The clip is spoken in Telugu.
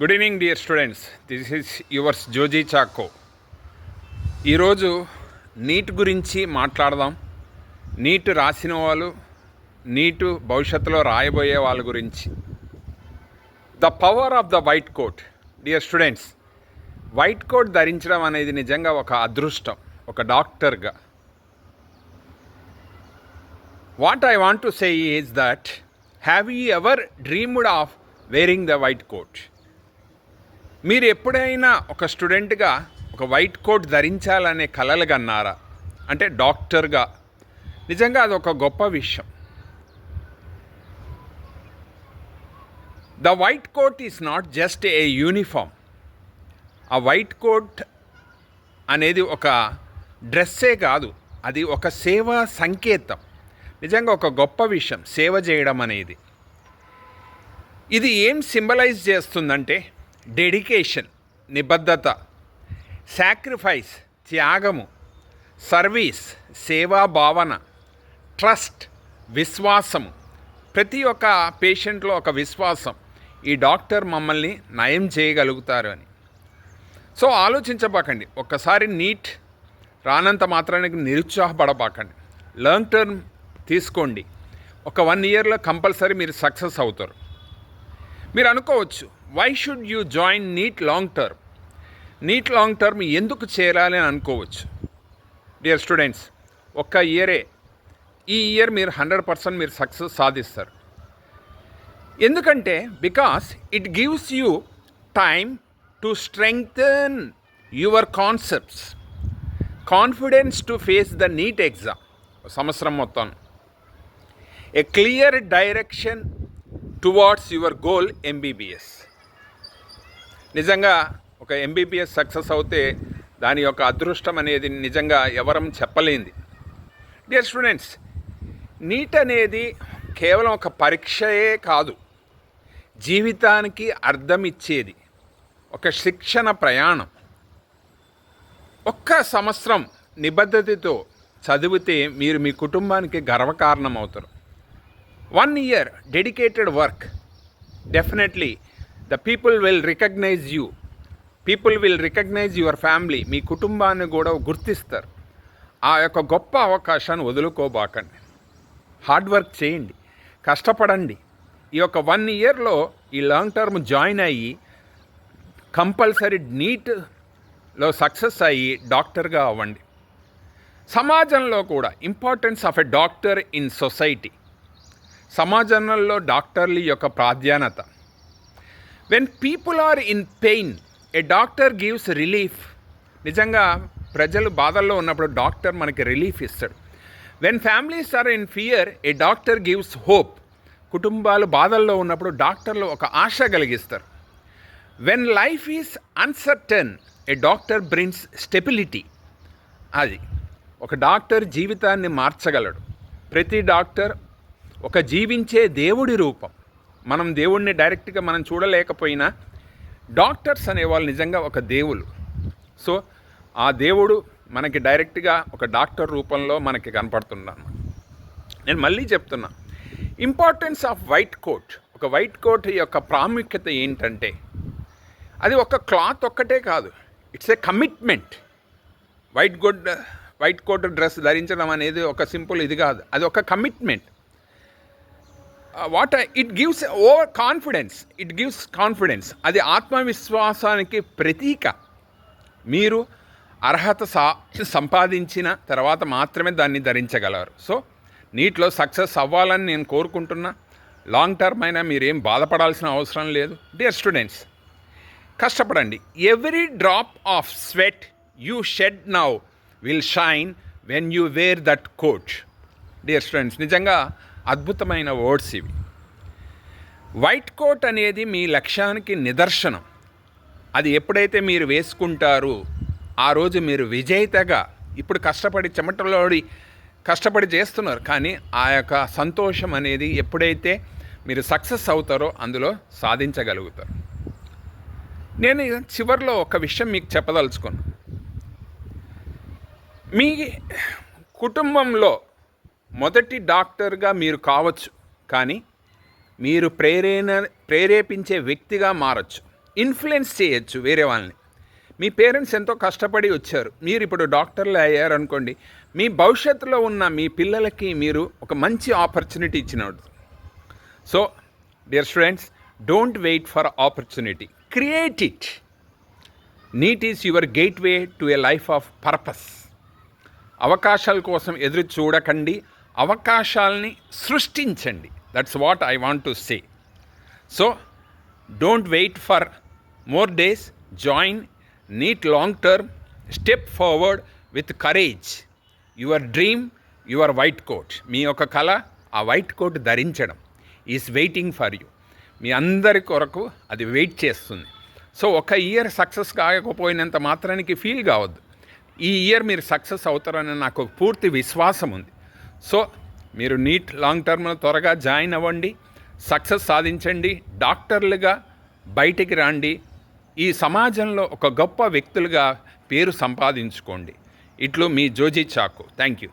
Good evening dear students, this is yours Joji Chacko. ఈరోజు నీట్ గురించి మాట్లాడదాం. నీట్ రాసిన వాళ్ళు, నీట్ భవిష్యత్తులో రాయబోయే వాళ్ళ గురించి. The power of the white coat. Dear students, white coat ధరించడం అనేది నిజంగా ఒక అదృష్టం ఒక డాక్టర్గా. What I want to say is that have you ever dreamed of wearing the white coat? మీరు ఎప్పుడైనా ఒక స్టూడెంట్గా ఒక వైట్ కోట్ ధరించాలనే కలలు కన్నారా? అంటే డాక్టర్గా. నిజంగా అది ఒక గొప్ప విషయం. The white coat is not just a uniform. ఆ వైట్ కోట్ అనేది ఒక డ్రెస్సే కాదు, అది ఒక సేవా సంకేతం. నిజంగా ఒక గొప్ప విషయం సేవ చేయడం అనేది. ఇది ఏం సింబలైజ్ చేస్తుందంటే డెడికేషన్, నిబద్ధత, సాక్రిఫైస్, త్యాగము, సర్వీస్, సేవా భావన, ట్రస్ట్, విశ్వాసము. ప్రతి ఒక్క పేషెంట్లో ఒక విశ్వాసం, ఈ డాక్టర్ మమ్మల్ని నయం చేయగలుగుతారు అని. సో ఆలోచించబాకండి, ఒక్కసారి నీట్ రానంత మాత్రానికి నిరుత్సాహపడబాకండి. లాంగ్ టర్మ్ తీసుకోండి. ఒక 1 ఇయర్లో కంపల్సరీ మీరు సక్సెస్ అవుతారు. మీరు అనుకోవచ్చు, why should you join NEET long term? NEET long term ఎందుకు చేరాలి అని అనుకోవచ్చు. డియర్ స్టూడెంట్స్, ఒక్క ఇయరే, ఈ ఇయర్ మీరు 100% మీరు సక్సెస్ సాధిస్తారు. ఎందుకంటే because it gives you time to strengthen your concepts, confidence to face the NEET exam. సంవత్సరం మొత్తం ఏ clear direction towards your goal MBBS. నిజంగా ఒక ఎంబీబీఎస్ సక్సెస్ అవుతే దాని యొక్క అదృష్టం అనేది నిజంగా ఎవరం చెప్పలేంది. డియర్ స్టూడెంట్స్, నీట్ అనేది కేవలం ఒక పరీక్షయే కాదు, జీవితానికి అర్థం ఇచ్చేది ఒక శిక్షణ ప్రయాణం. ఒక్క సంవత్సరం నిబద్ధతతో చదివితే మీరు మీ కుటుంబానికి గర్వకారణం అవుతారు. 1 year dedicated work, definitely the people will recognize you. People will recognize your family. మీ కుటుంబాన్ని కూడా గుర్తిస్తారు. ఆ యొక్క గొప్ప అవకాశాన్ని వదులుకోబాకండి. హార్డ్ వర్క్ చేయండి, కష్టపడండి. ఈ యొక్క 1 ఇయర్లో ఈ లాంగ్ టర్మ్ జాయిన్ అయ్యి కంపల్సరీ నీట్లో సక్సెస్ అయ్యి డాక్టర్గా అవ్వండి. సమాజంలో కూడా importance of a doctor in society. సమాజంలో డాక్టర్ల యొక్క ప్రాధాన్యత. When people are in pain, a doctor gives relief. నిజంగా ప్రజలు బాధల్లో ఉన్నప్పుడు డాక్టర్ మనకి రిలీఫ్ ఇస్తాడు. When families are in fear, a doctor gives hope. కుటుంబాలు బాధల్లో ఉన్నప్పుడు డాక్టర్లు ఒక ఆశ కలిగిస్తారు. When life is uncertain, a doctor brings stability. అది ఒక డాక్టర్ జీవితాన్ని మార్చగలడు. ప్రతి డాక్టర్ ఒక జీవించే దేవుడి రూపం. మనం దేవుడిని డైరెక్ట్గా మనం చూడలేకపోయినా డాక్టర్స్ అనేవాళ్ళు నిజంగా ఒక దేవుళ్ళు. సో ఆ దేవుడు మనకి డైరెక్ట్గా ఒక డాక్టర్ రూపంలో మనకి కనపడుతున్నాను. నేను మళ్ళీ చెప్తున్నా, ఇంపార్టెన్స్ ఆఫ్ వైట్ కోట్. ఒక వైట్ కోట్ యొక్క ప్రాముఖ్యత ఏంటంటే అది ఒక క్లాత్ ఒక్కటే కాదు, it's a commitment. White coat dress ధరించడం అనేది ఒక సింపుల్ ఇది కాదు, అది ఒక commitment. It gives over confidence. It gives confidence. అది ఆత్మవిశ్వాసానికి ప్రతీక. మీరు అర్హత సంపాదించిన తర్వాత మాత్రమే దాన్ని ధరించగలరు. సో నీట్లో సక్సెస్ అవ్వాలని నేను కోరుకుంటున్నా. లాంగ్ టర్మ్ అయినా మీరేం బాధపడాల్సిన అవసరం లేదు. డియర్ స్టూడెంట్స్, కష్టపడండి. Every drop of sweat you shed now will shine when you wear that coat. Dear students, నిజంగా అద్భుతమైన వర్డ్స్ ఇవి. వైట్ కోట్ అనేది మీ లక్ష్యానికి నిదర్శనం. అది ఎప్పుడైతే మీరు వేసుకుంటారో ఆ రోజు మీరు విజేతగా, ఇప్పుడు కష్టపడి చెమటలోడి కష్టపడి చేస్తున్నారు, కానీ ఆ యొక్క సంతోషం అనేది ఎప్పుడైతే మీరు సక్సెస్ అవుతారో అందులో సాధించగలుగుతారు. నేను చివరిలో ఒక విషయం మీకు చెప్పదలుచుకున్నాను. మీ కుటుంబంలో మొదటి డాక్టర్గా మీరు కావచ్చు, కానీ మీరు ప్రేరేపించే వ్యక్తిగా మారచ్చు. ఇన్ఫ్లుయెన్స్ చేయొచ్చు వేరే వాళ్ళని. మీ పేరెంట్స్ ఎంతో కష్టపడి వచ్చారు, మీరు ఇప్పుడు డాక్టర్లు అయ్యారనుకోండి, మీ భవిష్యత్తులో ఉన్న మీ పిల్లలకి మీరు ఒక మంచి ఆపర్చునిటీ ఇచ్చినట్టు. So dear students, don't wait for opportunity, create it. NEET is your gateway to a life of purpose. అవకాశాల కోసం ఎదురు చూడకండి, అవకాశాలని సృష్టించండి. That's what I want to say. So don't wait for more days, join NEET long term, step forward with courage. Your dream, your white coat. మీ యొక్క కళ ఆ వైట్ కోట్ ధరించడం ఈజ్ వెయిటింగ్ ఫర్ యూ. మీ అందరి కొరకు అది వెయిట్ చేస్తుంది. సో ఒక ఇయర్ సక్సెస్ కాకపోయినంత మాత్రానికి ఫీల్ కావద్దు. ఈ ఇయర్ మీరు సక్సెస్ అవుతారని నాకు పూర్తి విశ్వాసం ఉంది. సో మీరు నీట్ లాంగ్ టర్మ్లో త్వరగా జాయిన్ అవ్వండి, సక్సెస్ సాధించండి, డాక్టర్లుగా బయటికి రండి, ఈ సమాజంలో ఒక గొప్ప వ్యక్తులుగా పేరు సంపాదించుకోండి. ఇట్లు మీ జోజీ చాకు. Thank you.